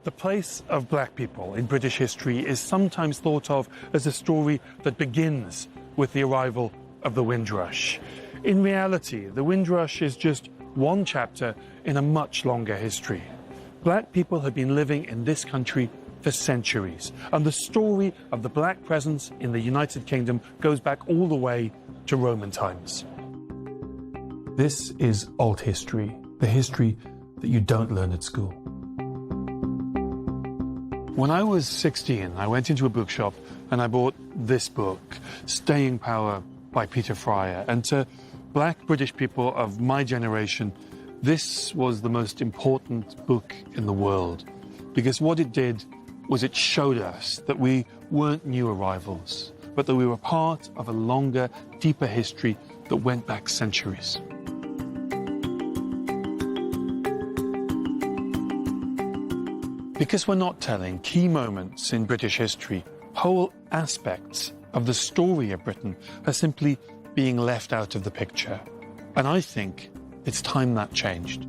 The place of black people in British history is sometimes thought of as a story that begins with the arrival of the Windrush. In reality, the Windrush is just one chapter in a much longer history. Black people have been living in this country for centuries, and the story of the black presence in the United Kingdom goes back all the way to Roman times. This is old history, the history that you don't learn at school. When I was 16, I went into a bookshop and I bought this book, Staying Power by Peter Fryer. And to black British people of my generation, this was the most important book in the world. Because what it did was it showed us that we weren't new arrivals, but that we were part of a longer, deeper history that went back centuries. Because we're not telling key moments in British history, whole aspects of the story of Britain are simply being left out of the picture. And I think it's time that changed.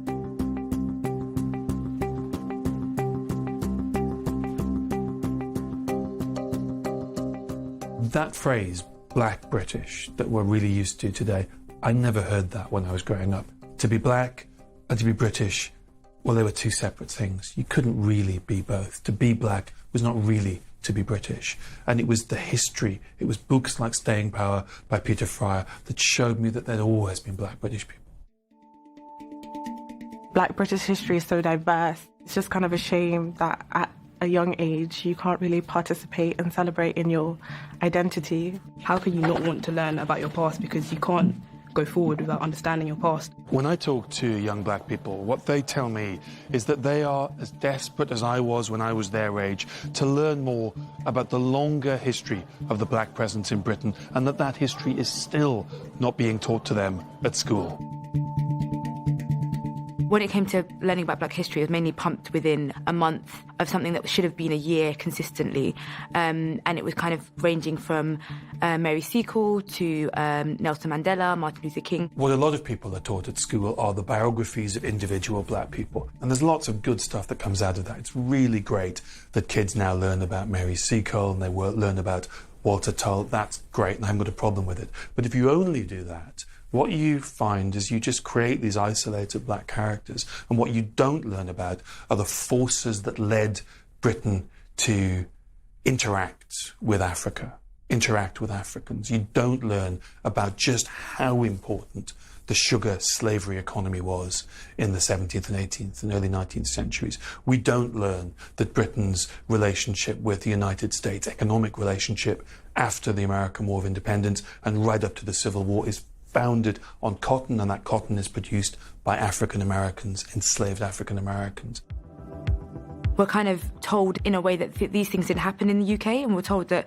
That phrase, black British, that we're really used to today, I never heard that when I was growing up. To be black and to be British, well, they were two separate things. You couldn't really be both. To be black was not really to be British. And it was the history, it was books like Staying Power by Peter Fryer that showed me that there'd always been black British people. Black British history is so diverse. It's just kind of a shame that at a young age you can't really participate and celebrate in your identity. How can you not want to learn about your past because you can't go forward without understanding your past? When I talk to young black people, what they tell me is that they are as desperate as I was when I was their age to learn more about the longer history of the black presence in Britain, and that history is still not being taught to them at school. When it came to learning about black history, it was mainly pumped within a month of something that should have been a year consistently. And it was kind of ranging from Mary Seacole to Nelson Mandela, Martin Luther King. What a lot of people are taught at school are the biographies of individual black people. And there's lots of good stuff that comes out of that. It's really great that kids now learn about Mary Seacole and they learn about Walter Tull. That's great, and I haven't got a problem with it. But if you only do that, what you find is you just create these isolated black characters, and what you don't learn about are the forces that led Britain to interact with Africa, interact with Africans. You don't learn about just how important the sugar slavery economy was in the 17th and 18th and early 19th centuries. We don't learn that Britain's relationship with the United States, economic relationship after the American War of Independence and right up to the Civil War, is founded on cotton, and that cotton is produced by African Americans, enslaved African Americans. We're kind of told in a way that these things didn't happen in the UK, and we're told that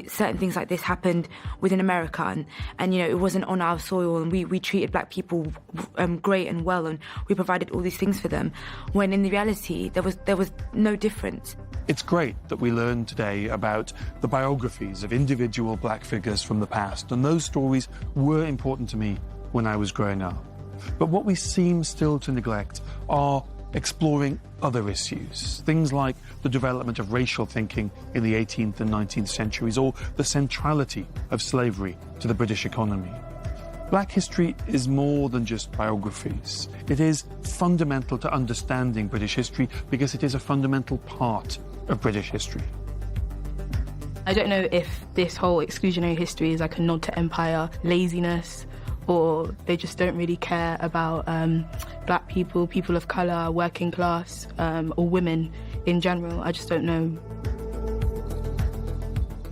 certain things like this happened within America, and you know, it wasn't on our soil, and we treated black people great and well, and we provided all these things for them, when in the reality there was no difference. It's great that we learn today about the biographies of individual black figures from the past, and those stories were important to me when I was growing up. But what we seem still to neglect are exploring other issues, things like the development of racial thinking in the 18th and 19th centuries, or the centrality of slavery to the British economy. Black history is more than just biographies. It is fundamental to understanding British history because it is a fundamental part of British history. I don't know if this whole exclusionary history is like a nod to empire, laziness, or they just don't really care about black people, people of colour, working class, or women in general. I just don't know.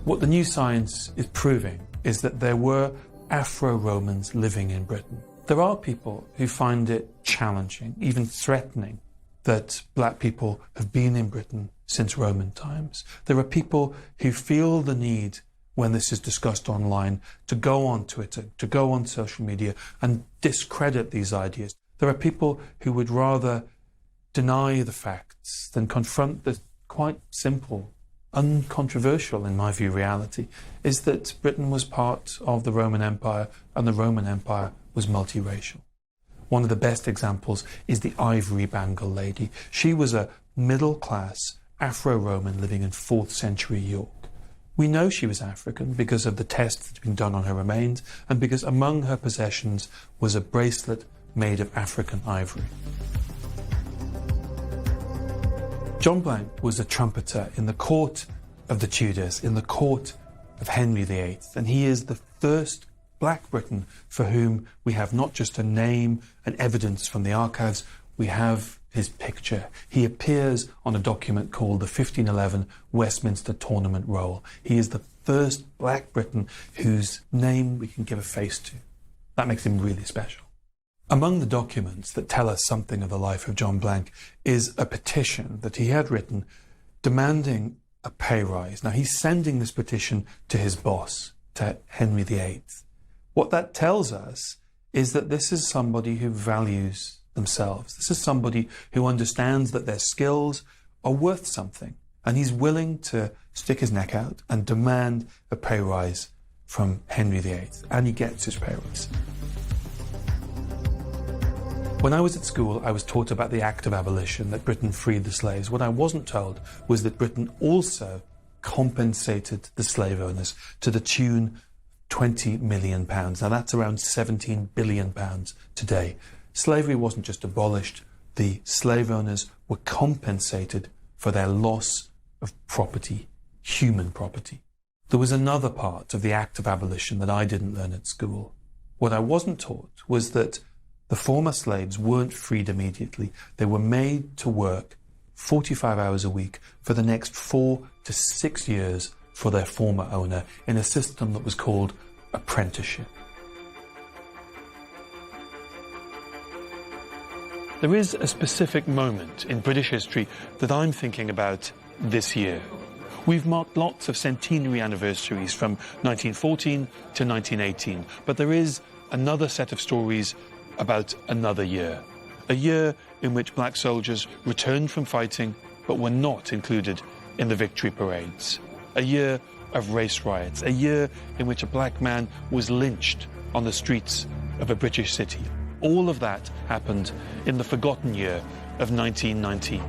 What the new science is proving is that there were Afro-Romans living in Britain. There are people who find it challenging, even threatening, that black people have been in Britain since Roman times. There are people who feel the need, when this is discussed online, to go on Twitter, to go on social media and discredit these ideas. There are people who would rather deny the facts than confront the quite simple, uncontroversial, in my view, reality, is that Britain was part of the Roman Empire and the Roman Empire was multiracial. One of the best examples is the ivory bangle lady. She was a middle-class Afro-Roman living in 4th century York. We know she was African because of the tests that had been done on her remains and because among her possessions was a bracelet made of African ivory. John Blank was a trumpeter in the court of the Tudors, in the court of Henry VIII, and he is the first Black Briton for whom we have not just a name and evidence from the archives, we have his picture. He appears on a document called the 1511 Westminster Tournament Roll. He is the first Black Briton whose name we can give a face to. That makes him really special. Among the documents that tell us something of the life of John Blank is a petition that he had written demanding a pay rise. Now, he's sending this petition to his boss, to Henry VIII. What that tells us is that this is somebody who values themselves. This is somebody who understands that their skills are worth something, and he's willing to stick his neck out and demand a pay rise from Henry VIII, and he gets his pay rise. When I was at school, I was taught about the Act of Abolition, that Britain freed the slaves. What I wasn't told was that Britain also compensated the slave owners to the tune of £20 million. Now that's around £17 billion today. Slavery wasn't just abolished, the slave owners were compensated for their loss of property, human property. There was another part of the Act of Abolition that I didn't learn at school. What I wasn't taught was that the former slaves weren't freed immediately. They were made to work 45 hours a week for the next 4 to 6 years for their former owner in a system that was called apprenticeship. There is a specific moment in British history that I'm thinking about this year. We've marked lots of centenary anniversaries from 1914 to 1918, but there is another set of stories about another year. A year in which black soldiers returned from fighting but were not included in the victory parades. A year of race riots. A year in which a black man was lynched on the streets of a British city. All of that happened in the forgotten year of 1919.